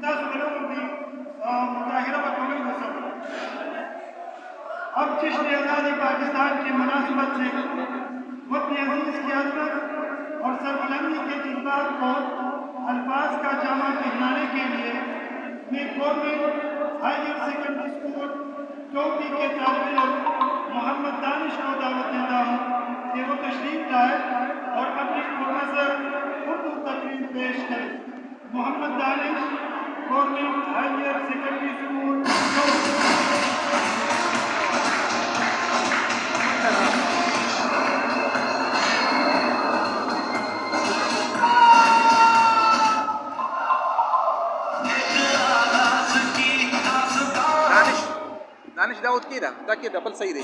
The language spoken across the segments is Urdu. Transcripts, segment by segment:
تاسو بلوغ دي مظاهره وکړي نو اب جشن آزاد پاکستان کی مناسبت سے وطن عزیز کی عظمت اور سربلندی کے جذبات کو الفاظ کا جامع پہنانے کے لیے میں گورنمنٹ ہائر سیکنڈری اسکول چوٹی کے طالب علم محمد دانش کو دعوت دیتا ہوں کہ وہ تشریف لائے اور اپنی مختصر اردو تقریر پیش کرے. محمد دانش, گورنمنٹ ہائر سیکنڈری اسکول چوٹی. دانش داود كده ده كده بل سيدي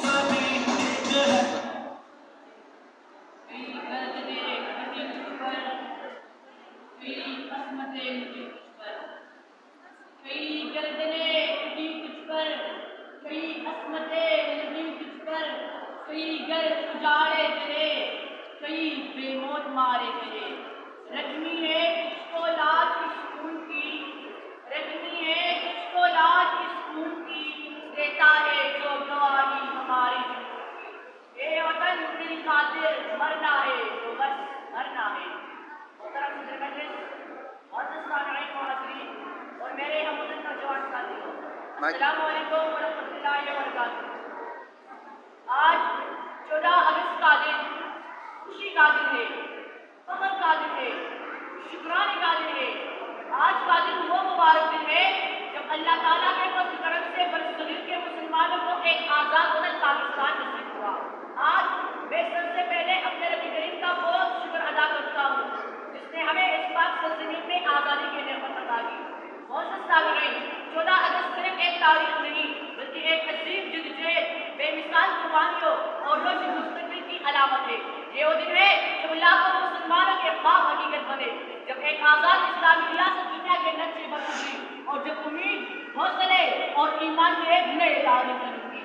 السلام علیکم ورحمۃ اللہ وبرکاتہ. آج 14 اگست کا دن خوشی کا دن ہے, فخر کا دن ہے, شکرانے کا دن ہے. آج کا دن وہ مبارک دن ہے جب اللہ تعالیٰ کے فضل کرم سے برصغیر کے مسلمانوں کو ایک آزاد وطن پاکستان نصیب ہوا. آج میں سب سے پہلے اپنے رب کریم کا بہت شکر ادا کرتا ہوں جس نے ہمیں اس پاک سرزمین میں آزادی کی نعمت عطا کی. معزز سامعین, 14 اگست صرف ایک تاریخ نہیں بلکہ ایک عظیم جدوجہد, بے مثال قربانیوں اور روشن مستقبل کی علامت ہے. یہ وہ دن ہے جب لاکھوں مسلمانوں کے خواب حقیقت بنے, جب ایک آزاد اسلامی ریاست دنیا کے نقشے پر اتری اور جب امید, حوصلے اور ایمان کے ایک نئے تاریخ بنی.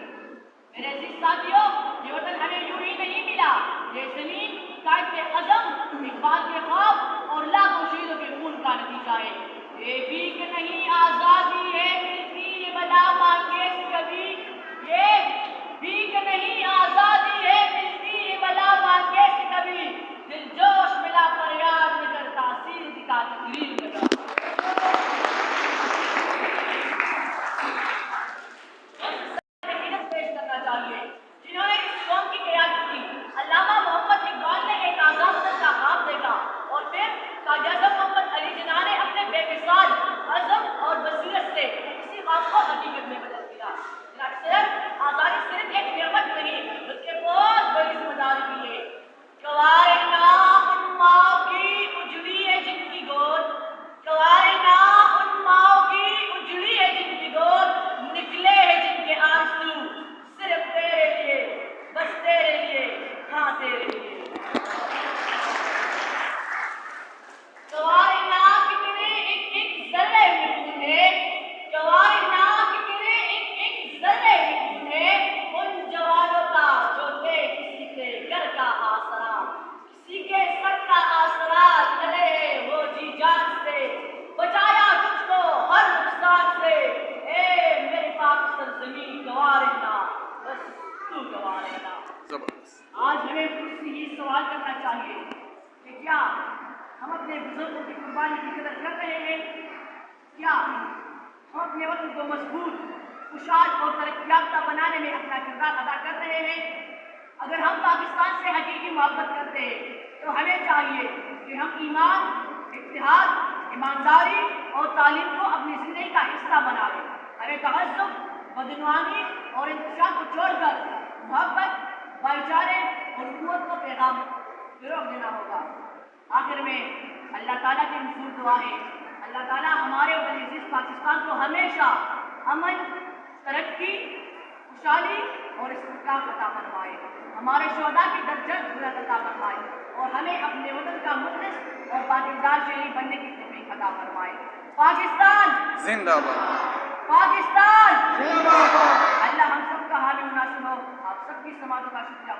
میرے عزیز ساتھیوں, یہ وطن ہمیں یوں ہی نہیں ملا. یہ زمین قائد کے عزم, اقبال کے خواب اور لاکھوں شہیدوں کے خون کا نتیجہ ہے. یہ بھیک نہیں آزادی ہے ملتی یہ بلا مانگے سے کبھی. یہ بھیک نہیں آزادی ہے ملتی یہ بلا مانگے سے کبھی. دل جوش ملا فریاد میں کر تاثیر دکھا تقریر لگا. پیش کرنا چاہیے جنہوں نے اس قوم کی قیادت کی. علامہ محمد اقبال نے ایک آزاد وطن کا خواب دیکھا اور پھر خواجہ اعظم محمد علی جناح نے اپنے بے مثال عزم اور بصیرت سے اسی خواب کو حقیقت میں بدل دیا. صرف آزادی صرف ایک نعمت نہیں بلکہ بہت بڑی ذمہ داری بھی ہے. گوارے نام ان ماؤں کی اجڑی ہے جن کی گود, گوارے نام ان ماؤں کی اجڑی ہے جن کی گود, نکلے ہیں جن کے آنسو صرف تیرے لیے, بس تیرے لیے, ہاں تیرے لیے. گوارے نام کتنے ایک ایک ذرے میں خون ہے, گوارے نام کتنے ایک ایک ذرے میں خون ہے ان جوانوں کا جو تھے کسی کے گھر کا آسرا, کسی کے سر کا آسرا چلے وہ جی جان سے, بچایا تجھ کو ہر نقصان سے. اے میرے پاک سرزمین گوارے نام, بس تو گوارے نام. آج ہمیں خود سے یہ سوال کرنا چاہیے کہ کیا ہم اپنے بزرگوں کی قربانی کی قدر کر رہے ہیں؟ کیا ہم اپنے وطن کو مضبوط, خوشحال اور ترقی یافتہ بنانے میں اپنا کردار ادا کر رہے ہیں؟ اگر ہم پاکستان سے حقیقی محبت کرتے ہیں تو ہمیں چاہیے کہ ہم ایمان, اتحاد, ایمانداری اور تعلیم کو اپنی زندگی کا حصہ بنائیں. ہمیں تعصب, بدعنوانی اور انتشار کو چھوڑ کر محبت, بھائی چارے اور حکومت کو پیغام فروغ دینا ہوگا. آخر میں اللہ تعالیٰ کی مشہور دعا ہے, اللہ تعالیٰ ہمارے وطن عزیز پاکستان کو ہمیشہ امن, ترقی, خوشحالی اور استحکام عطا فرمائے. ہمارے شہداء کی درجات بلند عطا فرمائے اور ہمیں اپنے وطن کا مخلص اور پاکیزہ شہری بننے کی توفیق عطا فرمائے. پاکستان زندہ باد, پاکستان زندہ باد. اللہ ہم سب کا حامی مناسب ہو. آپ سب کی سماعتوں کا شکریہ.